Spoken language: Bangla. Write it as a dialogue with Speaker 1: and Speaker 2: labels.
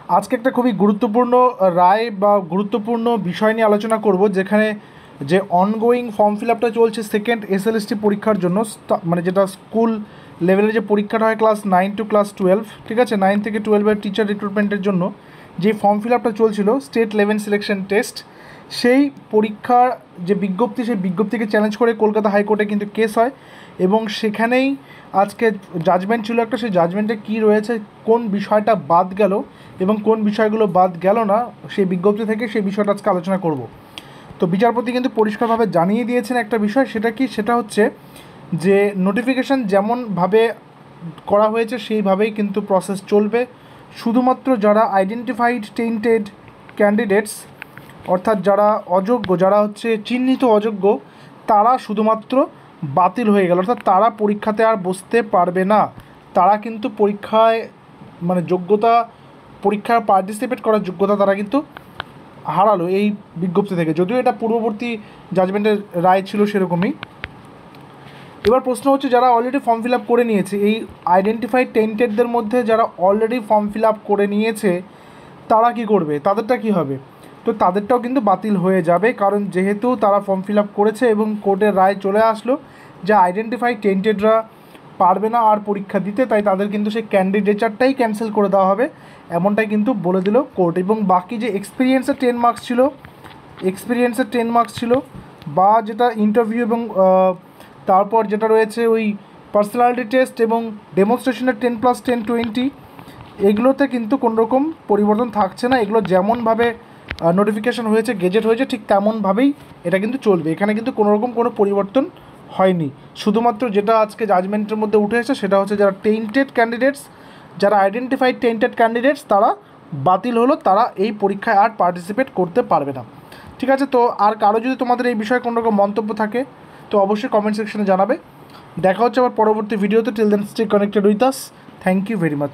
Speaker 1: আজকে একটা খুবই গুরুত্বপূর্ণ রায় বা গুরুত্বপূর্ণ বিষয় নিয়ে আলোচনা করব, যেখানে যে অনগোয়িং ফর্ম ফিল আপটা চলছে সেকেন্ড এসএলএসটি পরীক্ষার জন্য, মানে যেটা স্কুল লেভেলে যে পরীক্ষাটা হয় ক্লাস 9 টু ক্লাস 12, ঠিক আছে, 9 থেকে 12-এর টিচার রিক্রুটমেন্টের জন্য যে ফর্ম ফিল আপটা চলছিল স্টেট লেভেল সিলেকশন টেস্ট, সেই পরীক্ষার যে বিজ্ঞপ্তি, সেই বিজ্ঞপ্তিকে চ্যালেঞ্জ করে কলকাতা হাইকোর্টে কিন্তু কেস হয় এবং সেখানেই আজকে জাজমেন্ট ছিল একটা। সেই জাজমেন্টে কী রয়েছে, কোন বিষয়টা বাদ গেল এবং কোন বিষয়গুলো বাদ গেল না সেই বিজ্ঞপ্তি থেকে, সেই বিষয়টা আজকে আলোচনা করব। তো বিচারপতি কিন্তু পরিষ্কারভাবে জানিয়ে দিয়েছেন একটা বিষয়, সেটা কি, সেটা হচ্ছে যে নোটিফিকেশান যেমনভাবে করা হয়েছে সেইভাবেই কিন্তু প্রসেস চলবে। শুধুমাত্র যারা আইডেন্টিফাইড টেন্টেড ক্যান্ডিডেটস, অর্থাৎ যারা অযোগ্য, যারা হচ্ছে চিহ্নিত অযোগ্য, তারা শুধুমাত্র বাতিল হয়ে গেল, অর্থাৎ তারা পরীক্ষাতে আর বসতে পারবে না। তারা কিন্তু পরীক্ষায় মানে যোগ্যতা, পরীক্ষায় পার্টিসিপেট করার যোগ্যতা তারা কিন্তু হারালো এই বিজ্ঞপ্তি থেকে, যদিও এটা পূর্ববর্তী জাজমেন্টের রায় ছিল সেরকমই। এবার প্রশ্ন হচ্ছে, যারা অলরেডি ফর্ম ফিল আপ করে নিয়েছে, এই আইডেন্টিফাইড টেন্টেডদের মধ্যে যারা অলরেডি ফর্ম ফিল আপ করে নিয়েছে তারা কি করবে, তাদেরটা কি হবে? তো তাদেরটাও কিন্তু বাতিল হয়ে যাবে, কারণ যেহেতু তারা ফর্ম ফিল আপ করেছে এবং কোর্টের রায় চলে আসলো যে আইডেন্টিফাইড টেন্টেডরা পারবে না আর পরীক্ষা দিতে, তাই তাদের কিন্তু সেই ক্যান্ডিডেচারটাই ক্যান্সেল করে দেওয়া হবে, এমনটাই কিন্তু বলে দিল কোর্ট। এবং বাকি যে এক্সপিরিয়েন্সের 10 মার্কস ছিল, বা যেটা ইন্টারভিউ এবং তারপর যেটা রয়েছে ওই পার্সোনালিটি টেস্ট এবং ডেমনস্ট্রেশনের 10+10 20, এগুলোতে কিন্তু কোনো রকম পরিবর্তন থাকছে না। এগুলো যেমনভাবে নোটিফিকেশান হয়েছে, গেজেট হয়েছে, ঠিক তেমনভাবেই এটা কিন্তু চলবে। এখানে কিন্তু কোনো রকম কোনো পরিবর্তন হয়নি। শুধুমাত্র যেটা আজকে জাজমেন্টের মধ্যে উঠে এসেছে সেটা হচ্ছে যারা টেন্টেড ক্যান্ডিডেটস, যারা আইডেন্টিফাইড টেন্টেড ক্যান্ডিডেটস, তারা বাতিল হলো, তারা এই পরীক্ষায় আর পার্টিসিপেট করতে পারবে না। ঠিক আছে, তো আর কারো যদি তোমাদের এই বিষয়ে কোনো রকম মন্তব্য থাকে তো অবশ্যই কমেন্ট সেকশনে জানাবে। দেখা হচ্ছে আবার পরবর্তী ভিডিওতে। Till then stay connected with us. Thank you very much.